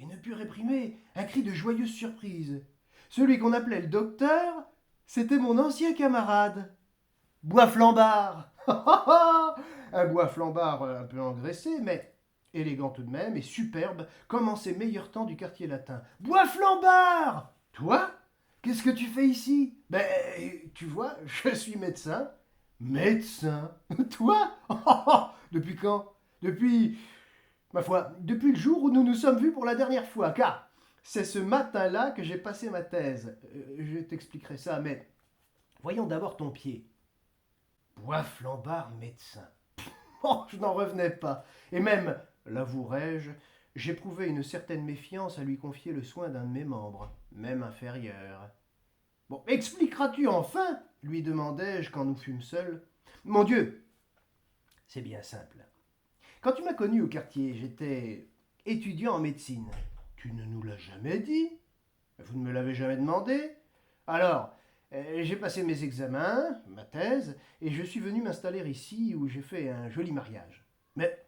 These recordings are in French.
et ne put réprimer un cri de joyeuse surprise. Celui qu'on appelait le docteur, c'était mon ancien camarade, Boisflambard. Un Boisflambard un peu engraissé, mais élégant tout de même et superbe, comme en ses meilleurs temps du quartier latin. Boisflambard! Toi? Qu'est-ce que tu fais ici? Ben, tu vois, je suis médecin. Médecin? Toi? Depuis quand? Depuis, ma foi, depuis le jour où nous nous sommes vus pour la dernière fois, car c'est ce matin-là que j'ai passé ma thèse. Je t'expliquerai ça, mais voyons d'abord ton pied. Boisflambard médecin. Oh, je n'en revenais pas. Et même, l'avouerai-je, j'éprouvais une certaine méfiance à lui confier le soin d'un de mes membres, même inférieur. Bon, expliqueras-tu enfin lui demandai-je quand nous fûmes seuls. Mon Dieu, c'est bien simple. Quand tu m'as connu au quartier, j'étais étudiant en médecine. Tu ne nous l'as jamais dit. Vous ne me l'avez jamais demandé. Alors, j'ai passé mes examens, ma thèse, et je suis venu m'installer ici où j'ai fait un joli mariage. Mais,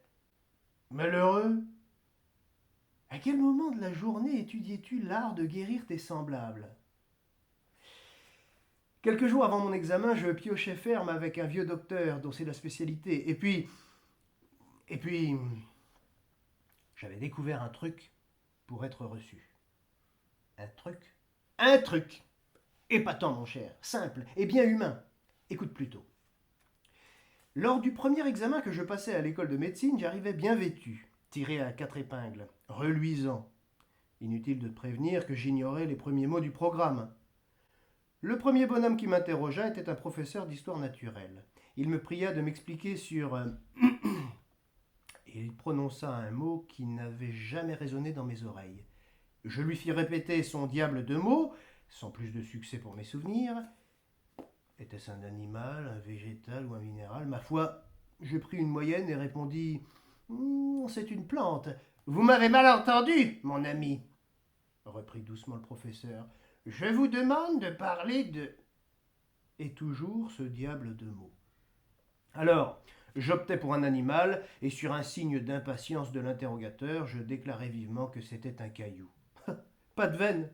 malheureux, à quel moment de la journée étudiais-tu l'art de guérir tes semblables? Quelques jours avant mon examen, je piochais ferme avec un vieux docteur dont c'est la spécialité. Et puis, j'avais découvert un truc pour être reçu. Un truc? Un truc! Épatant, mon cher, simple et bien humain. Écoute plutôt. Lors du premier examen que je passais à l'école de médecine, j'arrivais bien vêtu, tiré à 4 épingles, reluisant. Inutile de te prévenir que j'ignorais les premiers mots du programme. Le premier bonhomme qui m'interrogea était un professeur d'histoire naturelle. Il me pria de m'expliquer sur... et il prononça un mot qui n'avait jamais résonné dans mes oreilles. Je lui fis répéter son diable de mots, sans plus de succès pour mes souvenirs. Était-ce un animal, un végétal ou un minéral? Ma foi, je pris une moyenne et répondis c'est une plante. Vous m'avez mal entendu, mon ami, reprit doucement le professeur. Je vous demande de parler de... Et toujours ce diable de mots. Alors, j'optai pour un animal, et sur un signe d'impatience de l'interrogateur, je déclarai vivement que c'était un caillou. Pas de veine.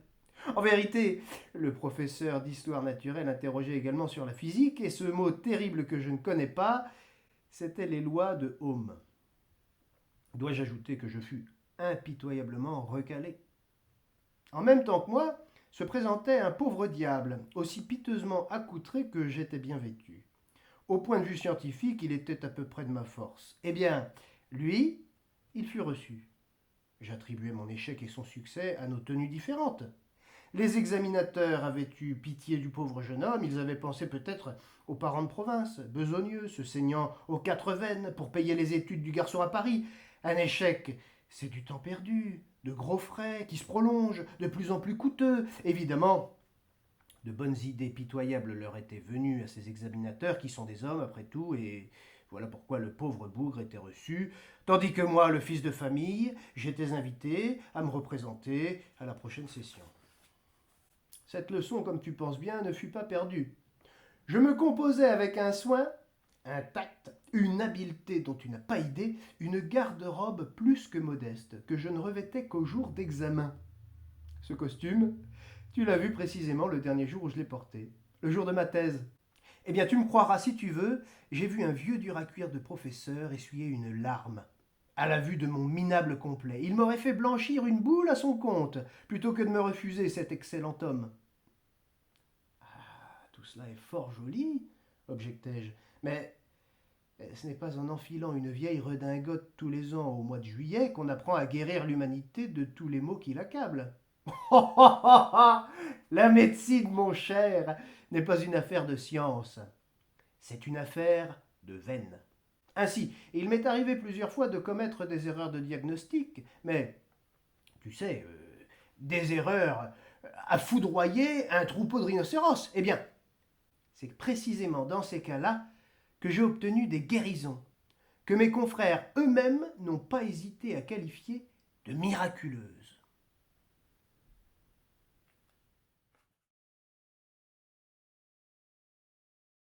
En vérité, le professeur d'histoire naturelle interrogeait également sur la physique, et ce mot terrible que je ne connais pas, c'était les lois de Ohm. Dois-je ajouter que je fus impitoyablement recalé? En même temps que moi, se présentait un pauvre diable, aussi piteusement accoutré que j'étais bien vêtu. Au point de vue scientifique, il était à peu près de ma force. Eh bien, lui, il fut reçu. J'attribuais mon échec et son succès à nos tenues différentes. Les examinateurs avaient eu pitié du pauvre jeune homme, ils avaient pensé peut-être aux parents de province, besogneux, se saignant aux 4 veines pour payer les études du garçon à Paris. Un échec, c'est du temps perdu, de gros frais qui se prolongent, de plus en plus coûteux. Évidemment, de bonnes idées pitoyables leur étaient venues à ces examinateurs qui sont des hommes après tout, et voilà pourquoi le pauvre bougre était reçu, tandis que moi, le fils de famille, j'étais invité à me représenter à la prochaine session. Cette leçon, comme tu penses bien, ne fut pas perdue. Je me composais avec un soin, un tact, une habileté dont tu n'as pas idée, une garde-robe plus que modeste, que je ne revêtais qu'au jour d'examen. Ce costume, tu l'as vu précisément le dernier jour où je l'ai porté, le jour de ma thèse. Eh bien, tu me croiras si tu veux, j'ai vu un vieux dur à cuire de professeur essuyer une larme à la vue de mon minable complet. Il m'aurait fait blanchir une boule à son compte, plutôt que de me refuser cet excellent homme. Tout cela est fort joli, objectai-je, mais ce n'est pas en enfilant une vieille redingote tous les ans au mois de juillet qu'on apprend à guérir l'humanité de tous les maux qui l'accablent. La médecine, mon cher, n'est pas une affaire de science, c'est une affaire de veine. Ainsi, il m'est arrivé plusieurs fois de commettre des erreurs de diagnostic, mais, tu sais, des erreurs à foudroyer un troupeau de rhinocéros. Eh bien, c'est précisément dans ces cas-là que j'ai obtenu des guérisons, que mes confrères eux-mêmes n'ont pas hésité à qualifier de miraculeuses.